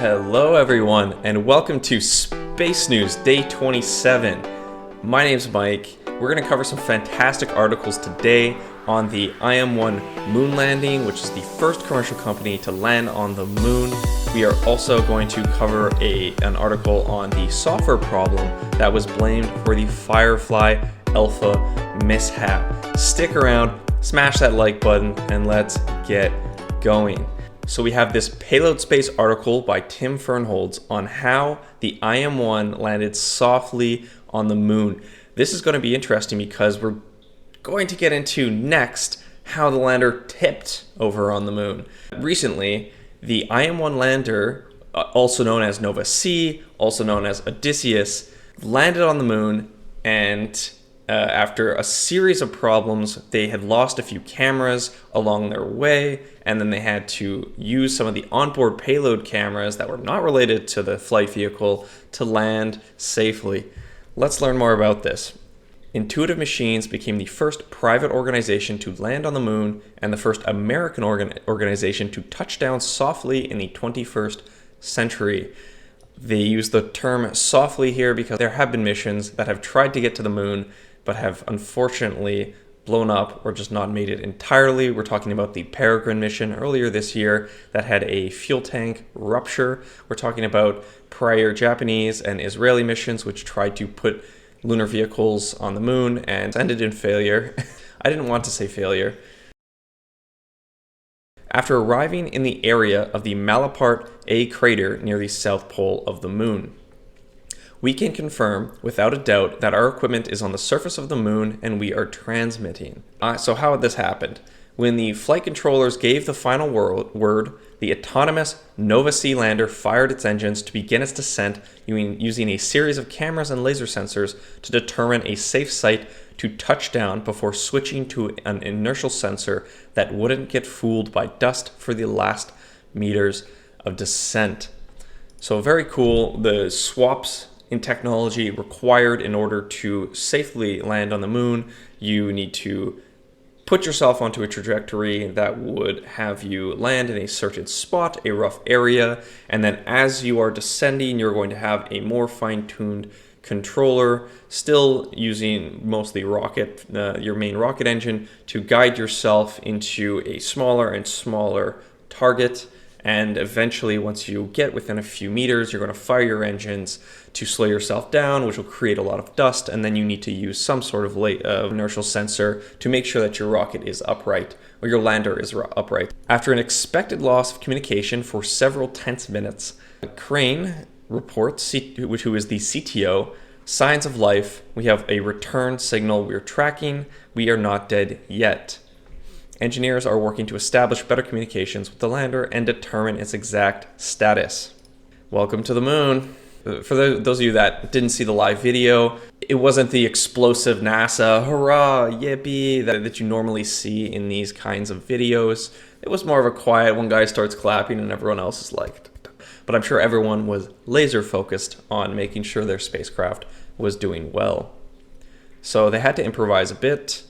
Hello everyone, and welcome to Space News Day 27. My name's Mike. We're going to cover some fantastic articles today on the IM-1 moon landing, which is the first commercial company to land on the moon. We are also going to cover an article on the software problem that was blamed for the Firefly Alpha mishap. Stick around, smash that like button, and let's get going. So we have this Payload Space article by Tim Fernholz on how the IM-1 landed softly on the moon. This is going to be interesting because we're going to get into next how the lander tipped over on the moon. Recently, the IM-1 lander, also known as Nova C, also known as Odysseus, landed on the moon, and after a series of problems, they had lost a few cameras along their way, and then they had to use some of the onboard payload cameras that were not related to the flight vehicle to land safely. Let's learn more about this. Intuitive Machines became the first private organization to land on the moon and the first American organization to touch down softly in the 21st century. They use the term softly here because there have been missions that have tried to get to the moon but have unfortunately blown up or just not made it entirely. We're talking about the Peregrine mission earlier this year that had a fuel tank rupture. We're talking about prior Japanese and Israeli missions which tried to put lunar vehicles on the moon and ended in failure. I didn't want to say failure. After arriving in the area of the Malaparte A crater near the south pole of the moon, we can confirm without a doubt that our equipment is on the surface of the moon and we are transmitting. So how had this happened? When the flight controllers gave the final word, the autonomous Nova C lander fired its engines to begin its descent using a series of cameras and laser sensors to determine a safe site to touch down before switching to an inertial sensor that wouldn't get fooled by dust for the last meters of descent. So very cool. The swaps in technology required in order to safely land on the moon. You need to put yourself onto a trajectory that would have you land in a certain spot, a rough area, and then as you are descending, you're going to have a more fine-tuned controller, still using mostly your main rocket engine to guide yourself into a smaller and smaller target. And eventually, once you get within a few meters, you're going to fire your engines to slow yourself down, which will create a lot of dust. And then you need to use some sort of inertial sensor to make sure that your rocket is upright, or your lander is upright. After an expected loss of communication for several tense minutes, Crane reports, who is the CTO, signs of life. We have a return signal we're tracking. We are not dead yet. Engineers are working to establish better communications with the lander and determine its exact status. Welcome to the moon. For those of you that didn't see the live video, it wasn't the explosive NASA hurrah, yippee that you normally see in these kinds of videos. It was more of a quiet, one guy starts clapping and everyone else is like, but I'm sure everyone was laser focused on making sure their spacecraft was doing well. So they had to improvise a bit.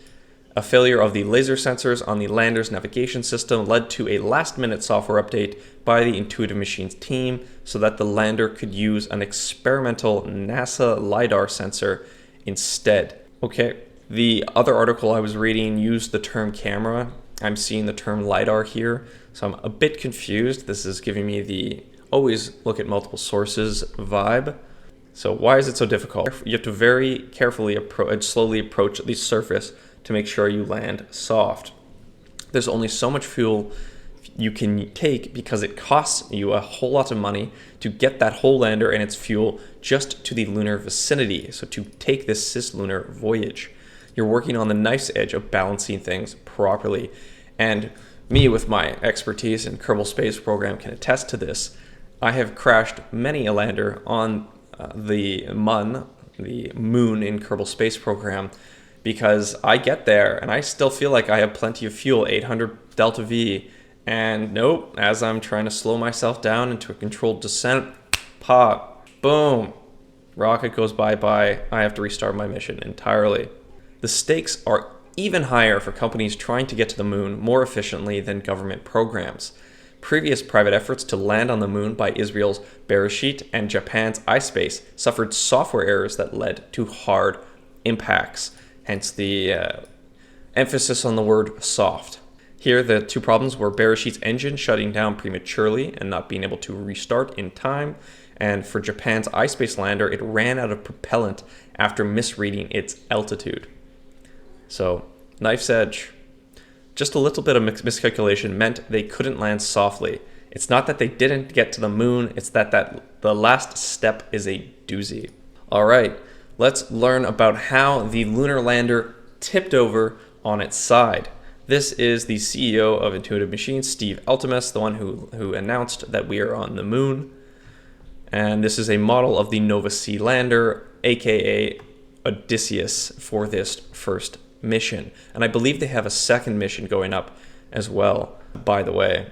A failure of the laser sensors on the lander's navigation system led to a last-minute software update by the Intuitive Machines team so that the lander could use an experimental NASA LiDAR sensor instead. Okay, the other article I was reading used the term camera. I'm seeing the term LiDAR here, so I'm a bit confused. This is giving me the always look at multiple sources vibe. So why is it so difficult? You have to very carefully slowly approach the surface to make sure you land soft. There's only so much fuel you can take because it costs you a whole lot of money to get that whole lander and its fuel just to the lunar vicinity, so to take this cislunar voyage. You're working on the nice edge of balancing things properly. And me, with my expertise in Kerbal Space Program, can attest to this. I have crashed many a lander on the moon in Kerbal Space Program, because I get there and I still feel like I have plenty of fuel, 800 delta V, and nope, as I'm trying to slow myself down into a controlled descent, pop, boom, rocket goes bye-bye. I have to restart my mission entirely. The stakes are even higher for companies trying to get to the moon more efficiently than government programs. Previous private efforts to land on the moon by Israel's Bereshit and Japan's iSpace suffered software errors that led to hard impacts, hence the emphasis on the word soft. Here, the two problems were Bereshit's engine shutting down prematurely and not being able to restart in time, and for Japan's iSpace lander, it ran out of propellant after misreading its altitude. So, knife's edge. Just a little bit of miscalculation meant they couldn't land softly. It's not that they didn't get to the moon, it's that the last step is a doozy. All right, let's learn about how the lunar lander tipped over on its side. This is the CEO of Intuitive Machines, Steve Altemus, the one who announced that we are on the moon. And this is a model of the Nova C lander, aka Odysseus, for this first mission. And I believe they have a second mission going up as well, by the way.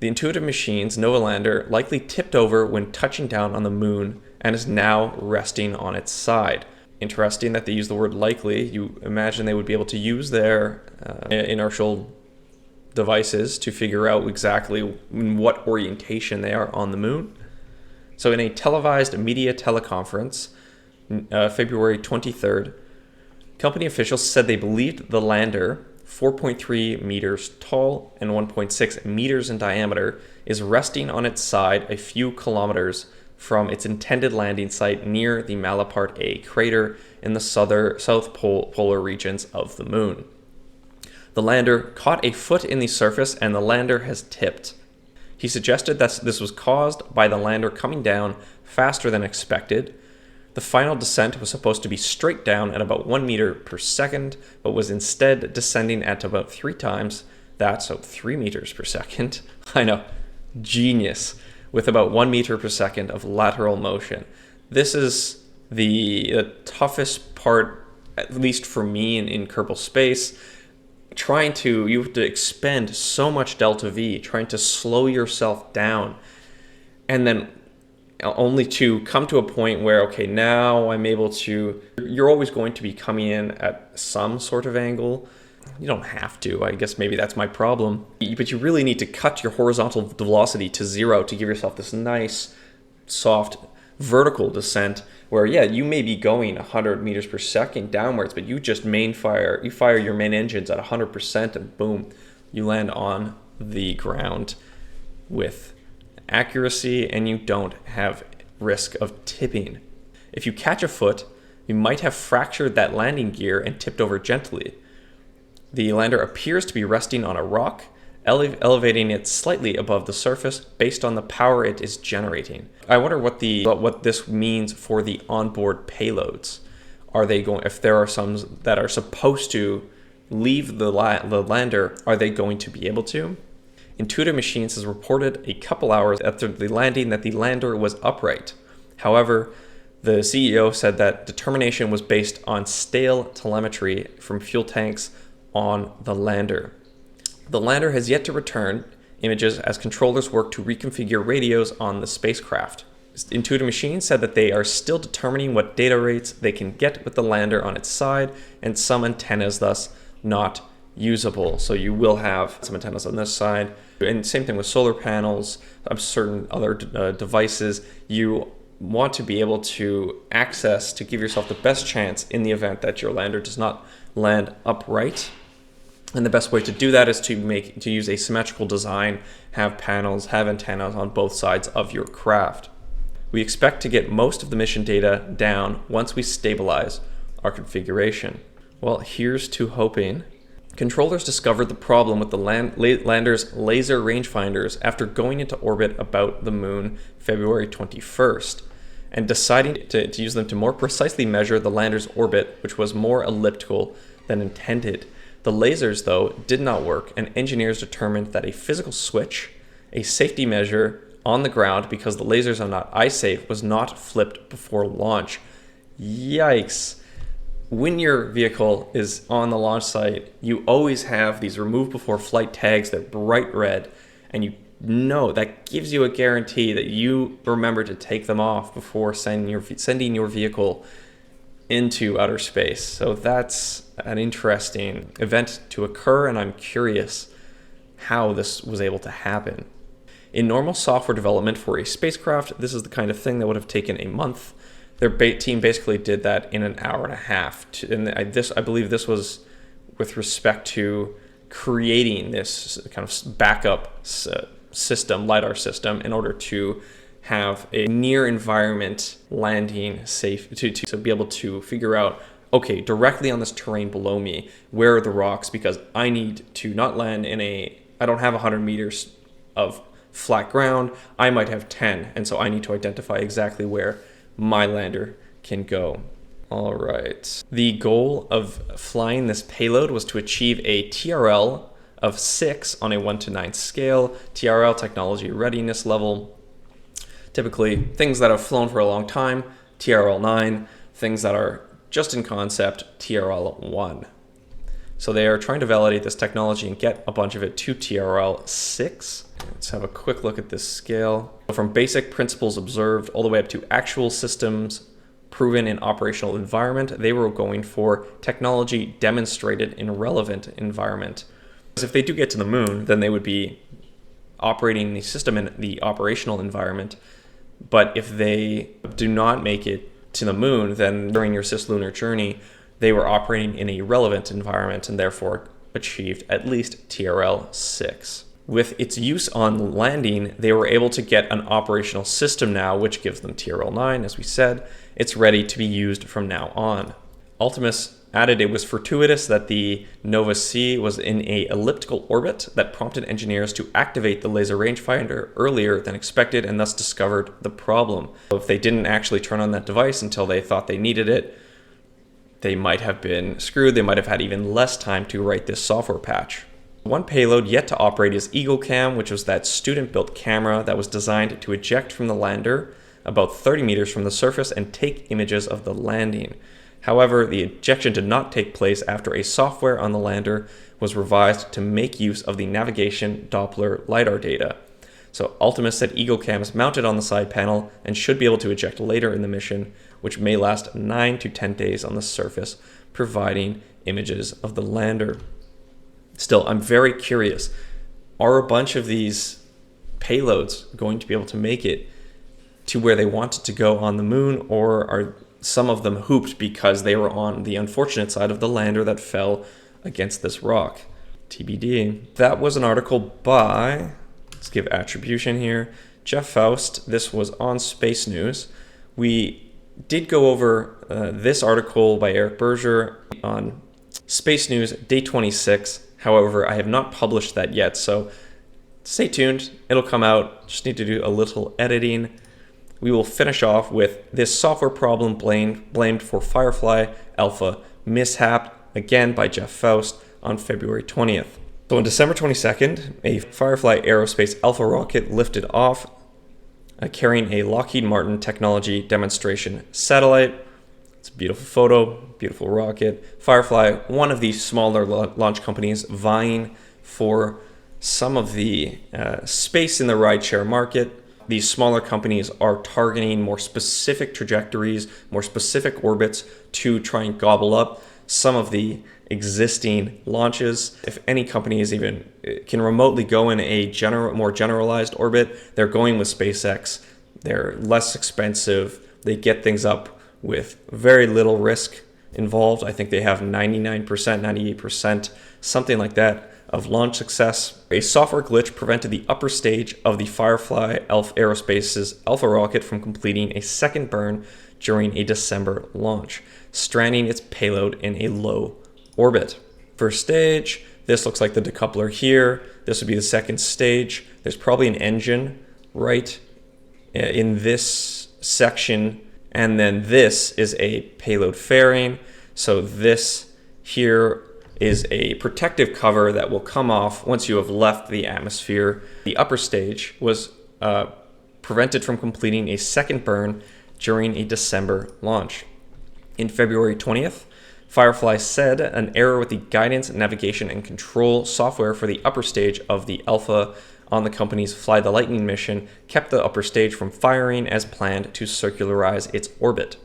The Intuitive Machines Nova lander likely tipped over when touching down on the moon and is now resting on its side. Interesting that they use the word likely. You imagine they would be able to use their inertial devices to figure out exactly in what orientation they are on the moon. So in a televised media teleconference, February 23rd, company officials said they believed the lander, 4.3 meters tall and 1.6 meters in diameter, is resting on its side a few kilometers from its intended landing site near the Malaparte A crater in the south polar regions of the moon. The lander caught a foot in the surface and the lander has tipped. He suggested that this was caused by the lander coming down faster than expected. The final descent was supposed to be straight down at about 1 meter per second, but was instead descending at about 3 times that, so 3 meters per second. I know, genius, with about 1 meter per second of lateral motion. This is the toughest part, at least for me in Kerbal Space. You have to expend so much delta V, trying to slow yourself down, and then only to come to a point where, okay, now I'm able to, you're always going to be coming in at some sort of angle. You don't have to, I guess maybe that's my problem. But you really need to cut your horizontal velocity to 0 to give yourself this nice, soft, vertical descent where, yeah, you may be going 100 meters per second downwards, but you just you fire your main engines at 100% and boom, you land on the ground with accuracy and you don't have risk of tipping. If you catch a foot, you might have fractured that landing gear and tipped over gently. The lander appears to be resting on a rock, elevating it slightly above the surface based on the power it is generating. I wonder what this means for the onboard payloads. Are they going, if there are some that are supposed to leave the lander, are they going to be able to? Intuitive Machines has reported a couple hours after the landing that the lander was upright. However, the CEO said that determination was based on stale telemetry from fuel tanks on the lander. The lander has yet to return images as controllers work to reconfigure radios on the spacecraft. Intuitive Machines said that they are still determining what data rates they can get with the lander on its side, and some antennas thus not usable. So you will have some antennas on this side. And same thing with solar panels, certain other devices. You want to be able to access to give yourself the best chance in the event that your lander does not land upright. And the best way to do that is to use a symmetrical design, have panels, have antennas on both sides of your craft. We expect to get most of the mission data down once we stabilize our configuration. Well, here's to hoping. Controllers discovered the problem with the lander's laser rangefinders after going into orbit about the moon February 21st and deciding to use them to more precisely measure the lander's orbit, which was more elliptical than intended. The lasers, though, did not work, and engineers determined that a physical switch, a safety measure on the ground because the lasers are not eye-safe, was not flipped before launch. Yikes. When your vehicle is on the launch site, you always have these remove before flight tags that are bright red, and you know that gives you a guarantee that you remember to take them off before sending your vehicle into outer space. So that's an interesting event to occur, and I'm curious how this was able to happen. In normal software development for a spacecraft, this is the kind of thing that would have taken a month. Their team basically did that in an hour and a half. I believe this was with respect to creating this kind of backup system, LiDAR system, in order to have a near environment landing safe, to be able to figure out, okay, directly on this terrain below me, where are the rocks? Because I need to not land I don't have 100 meters of flat ground, I might have 10, and so I need to identify exactly where my lander can go. All right. The goal of flying this payload was to achieve a TRL of 6 on a 1 to 9 scale, TRL, technology readiness level. Typically, things that have flown for a long time, TRL 9, things that are just in concept, TRL 1. So they are trying to validate this technology and get a bunch of it to TRL 6. Let's have a quick look at this scale. From basic principles observed all the way up to actual systems proven in operational environment, they were going for technology demonstrated in relevant environment. Because if they do get to the moon, then they would be operating the system in the operational environment. But if they do not make it to the moon, then during your cislunar journey, they were operating in a relevant environment and therefore achieved at least TRL 6. With its use on landing, they were able to get an operational system now, which gives them TRL 9, as we said. It's ready to be used from now on. Ultimus added it was fortuitous that the Nova C was in an elliptical orbit that prompted engineers to activate the laser rangefinder earlier than expected and thus discovered the problem. So if they didn't actually turn on that device until they thought they needed it, they might have been screwed. They might have had even less time to write this software patch. One payload yet to operate is EagleCam, which was that student-built camera that was designed to eject from the lander about 30 meters from the surface and take images of the landing. However, the ejection did not take place after a software on the lander was revised to make use of the navigation Doppler LiDAR data. So Ultimus said EagleCam is mounted on the side panel and should be able to eject later in the mission, which may last 9 to 10 days on the surface, providing images of the lander. Still, I'm very curious. Are a bunch of these payloads going to be able to make it to where they wanted to go on the moon, or are some of them hooped because they were on the unfortunate side of the lander that fell against this rock? TBD. That was an article by, let's give attribution here, Jeff Faust. This was on Space News. We did go over this article by Eric Berger on Space News, day 26. However, I have not published that yet, so stay tuned. It'll come out. Just need to do a little editing. We will finish off with this software problem blamed for Firefly Alpha mishap, again by Jeff Faust, on February 20th. So on December 22nd, a Firefly Aerospace Alpha rocket lifted off, carrying a Lockheed Martin technology demonstration satellite. It's a beautiful photo, beautiful rocket. Firefly, one of the smaller launch companies vying for some of the space in the rideshare market. These smaller companies are targeting more specific trajectories, more specific orbits to try and gobble up some of the existing launches. If any company is even can remotely go in a more generalized orbit, they're going with SpaceX. They're less expensive. They get things up with very little risk involved. I think they have 99%, 98%, something like that, of launch success. A software glitch prevented the upper stage of the Firefly Alpha Aerospace's Alpha rocket from completing a second burn during a December launch, stranding its payload in a low orbit. First stage, this looks like the decoupler here. This would be the second stage. There's probably an engine right in this section, and then this is a payload fairing. So this here is a protective cover that will come off once you have left the atmosphere. The upper stage was prevented from completing a second burn during a December launch. In February 20th, Firefly said an error with the guidance, navigation, and control software for the upper stage of the Alpha on the company's Fly the Lightning mission kept the upper stage from firing as planned to circularize its orbit.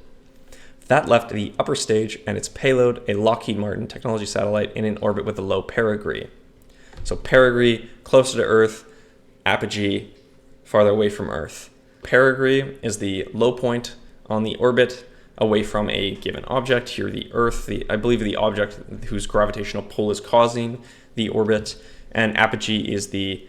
That left the upper stage and its payload, a Lockheed Martin technology satellite, in an orbit with a low perigee. So perigee, closer to Earth, apogee, farther away from Earth. Perigee is the low point on the orbit away from a given object. Here the Earth, I believe the object whose gravitational pull is causing the orbit, and apogee is the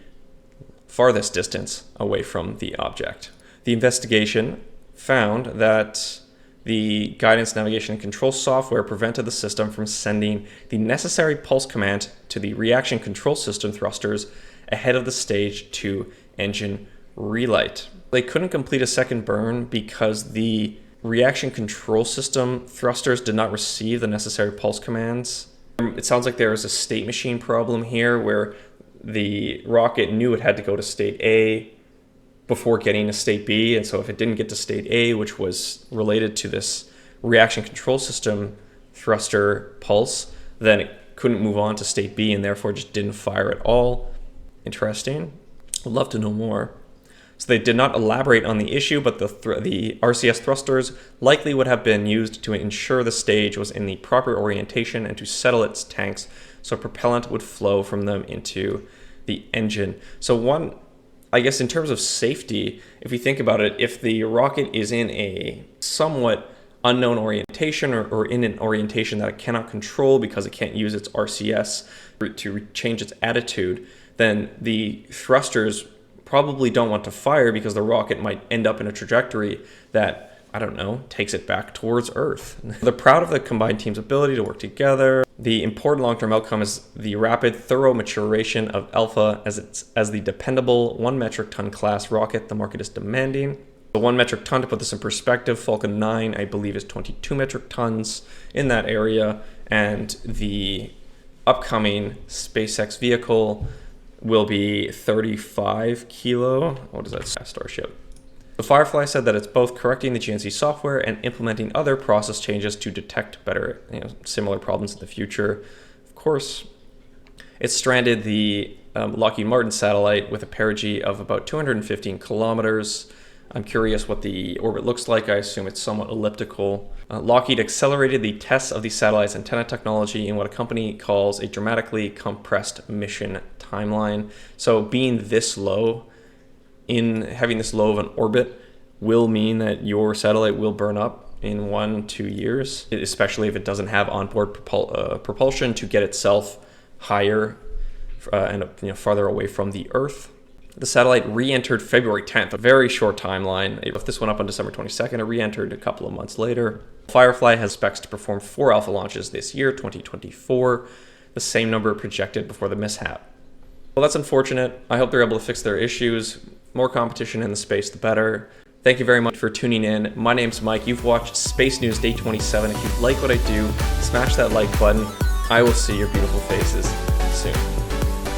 farthest distance away from the object. The investigation found that the guidance, navigation, and control software prevented the system from sending the necessary pulse command to the reaction control system thrusters ahead of the stage 2 engine relight. They couldn't complete a second burn because the reaction control system thrusters did not receive the necessary pulse commands. It sounds like there is a state machine problem here where the rocket knew it had to go to state A before getting to state B, and so if it didn't get to state A, which was related to this reaction control system thruster pulse, then it couldn't move on to state B and therefore just didn't fire at all. Interesting. I'd love to know more. So they did not elaborate on the issue, but the RCS thrusters likely would have been used to ensure the stage was in the proper orientation and to settle its tanks so propellant would flow from them into the engine. So I guess in terms of safety, if you think about it, if the rocket is in a somewhat unknown orientation or in an orientation that it cannot control because it can't use its RCS to change its attitude, then the thrusters probably don't want to fire because the rocket might end up in a trajectory that, I don't know, takes it back towards Earth. They're proud of the combined team's ability to work together. The important long-term outcome is the rapid, thorough maturation of Alpha as the dependable 1 metric ton class rocket the market is demanding. The 1 metric ton, to put this in perspective, Falcon 9, I believe, is 22 metric tons in that area, and the upcoming SpaceX vehicle will be 35 kilo. What is that? Starship. The Firefly said that it's both correcting the GNC software and implementing other process changes to detect better, similar problems in the future. Of course, it stranded the Lockheed Martin satellite with a perigee of about 215 kilometers. I'm curious what the orbit looks like. I assume it's somewhat elliptical. Lockheed accelerated the tests of the satellite's antenna technology in what a company calls a dramatically compressed mission timeline. So being this low, having this low of an orbit, will mean that your satellite will burn up in 1-2 years, especially if it doesn't have onboard propulsion to get itself higher and farther away from the Earth. The satellite re-entered February 10th, a very short timeline. If this went up on December 22nd, it re-entered a couple of months later. Firefly has specs to perform 4 Alpha launches this year, 2024, the same number projected before the mishap. Well, that's unfortunate. I hope they're able to fix their issues. More competition in the space, the better. Thank you very much for tuning in. My name's Mike. You've watched Space News Day 27. If you like what I do, smash that like button. I will see your beautiful faces soon.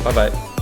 Bye-bye.